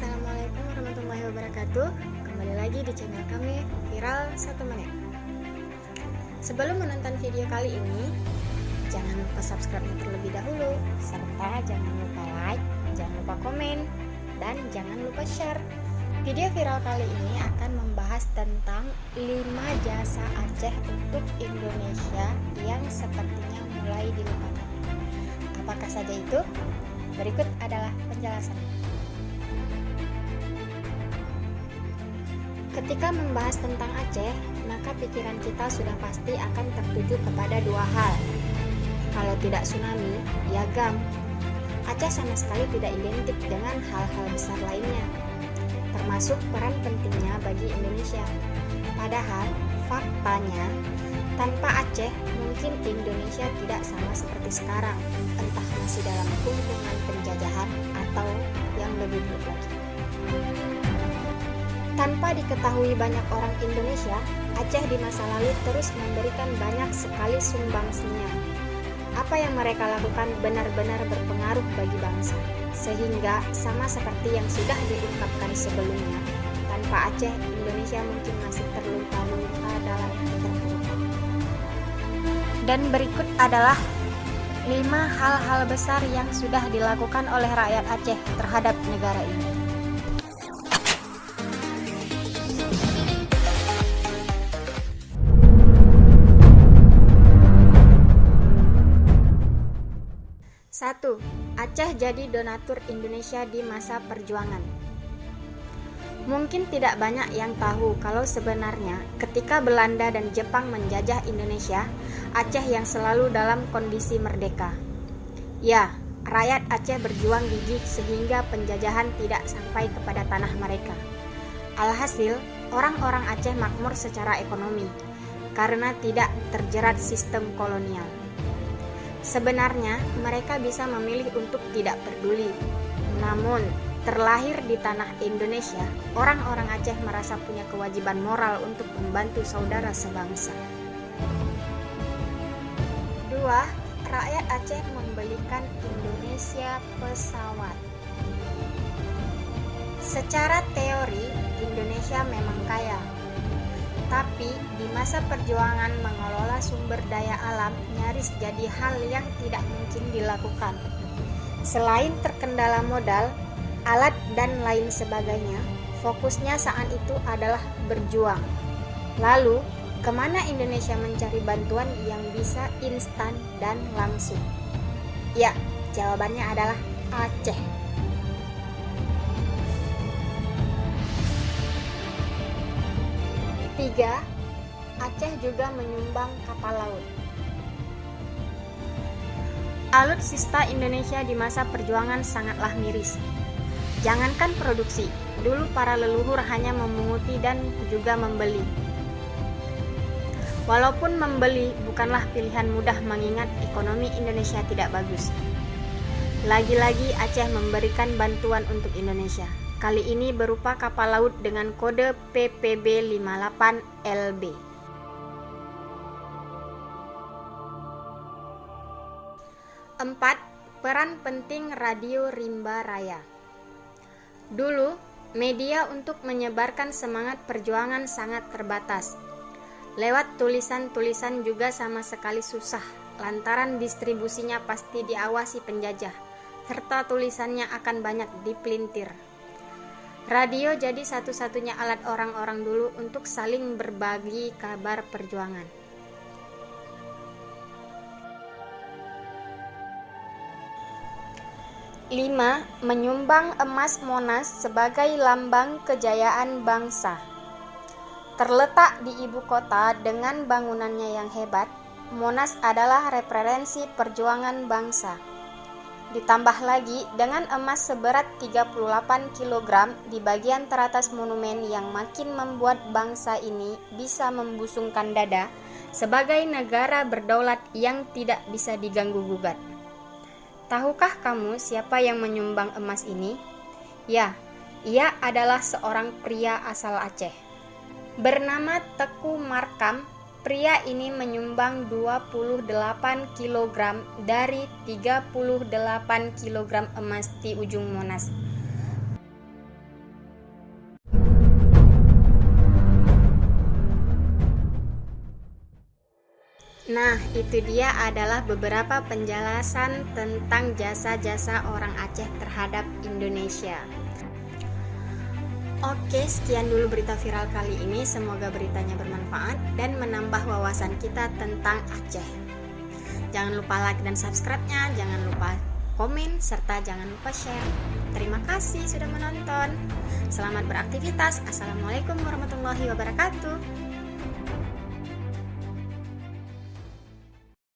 Assalamualaikum warahmatullahi wabarakatuh. Kembali lagi di channel kami Viral 1 Menit. Sebelum menonton video kali ini, jangan lupa subscribe terlebih dahulu, serta jangan lupa like, jangan lupa komen, dan jangan lupa share. Video viral kali ini akan membahas tentang 5 jasa Aceh untuk Indonesia yang sepertinya mulai dilupakan. Apakah saja itu? Berikut adalah penjelasannya. Ketika membahas tentang Aceh, maka pikiran kita sudah pasti akan tertuju kepada dua hal. Kalau tidak tsunami, ya GAM. Aceh sama sekali tidak identik dengan hal-hal besar lainnya, termasuk peran pentingnya bagi Indonesia. Padahal, faktanya, tanpa Aceh, mungkin Indonesia tidak sama seperti sekarang, entah masih dalam kungkungan penjajahan atau yang lebih buruk lagi. Tanpa diketahui banyak orang Indonesia, Aceh di masa lalu terus memberikan banyak sekali sumbangsinya. Apa yang mereka lakukan benar-benar berpengaruh bagi bangsa, sehingga sama seperti yang sudah diungkapkan sebelumnya, tanpa Aceh, Indonesia mungkin masih terluka-luka dalam terpuruk. Dan berikut adalah 5 hal-hal besar yang sudah dilakukan oleh rakyat Aceh terhadap negara ini. Satu, Aceh jadi donatur Indonesia di masa perjuangan. Mungkin tidak banyak yang tahu kalau sebenarnya ketika Belanda dan Jepang menjajah Indonesia, Aceh yang selalu dalam kondisi merdeka. Ya, rakyat Aceh berjuang gigih sehingga penjajahan tidak sampai kepada tanah mereka. Alhasil, orang-orang Aceh makmur secara ekonomi karena tidak terjerat sistem kolonial. Sebenarnya mereka bisa memilih untuk tidak peduli. Namun, terlahir di tanah Indonesia, orang-orang Aceh merasa punya kewajiban moral untuk membantu saudara sebangsa. 2. Rakyat Aceh membelikan Indonesia pesawat. Secara teori, Indonesia memang kaya. Tapi di masa perjuangan mengelola sumber daya alam nyaris jadi hal yang tidak mungkin dilakukan. Selain terkendala modal, alat dan lain sebagainya, fokusnya saat itu adalah berjuang. Lalu, kemana Indonesia mencari bantuan yang bisa instan dan langsung? Ya, jawabannya adalah Aceh. 3. Aceh juga menyumbang kapal laut. Alutsista Indonesia di masa perjuangan sangatlah miris. Jangankan produksi, dulu para leluhur hanya memunguti dan juga membeli. Walaupun membeli bukanlah pilihan mudah mengingat ekonomi Indonesia tidak bagus. Lagi-lagi Aceh memberikan bantuan untuk Indonesia. Kali ini berupa kapal laut dengan kode PPB58LB. 4. Peran penting Radio Rimba Raya. Dulu, media untuk menyebarkan semangat perjuangan sangat terbatas. Lewat tulisan-tulisan juga sama sekali susah, lantaran distribusinya pasti diawasi penjajah, serta tulisannya akan banyak dipelintir. Radio jadi satu-satunya alat orang-orang dulu untuk saling berbagi kabar perjuangan. 5. Menyumbang emas Monas sebagai lambang kejayaan bangsa. Terletak di ibu kota dengan bangunannya yang hebat, Monas adalah referensi perjuangan bangsa. Ditambah lagi dengan emas seberat 38 kg di bagian teratas monumen yang makin membuat bangsa ini bisa membusungkan dada sebagai negara berdaulat yang tidak bisa diganggu-gugat. Tahukah kamu siapa yang menyumbang emas ini? Ya, ia adalah seorang pria asal Aceh. Bernama Teku Markam. Pria ini menyumbang 28 kg dari 38 kg emas di ujung Monas. Nah, itu dia adalah beberapa penjelasan tentang jasa-jasa orang Aceh terhadap Indonesia. Oke, sekian dulu berita viral kali ini. Semoga beritanya bermanfaat dan menambah wawasan kita tentang Aceh. Jangan lupa like dan subscribe-nya, jangan lupa komen, serta jangan lupa share. Terima kasih sudah menonton. Selamat beraktivitas. Assalamualaikum warahmatullahi wabarakatuh.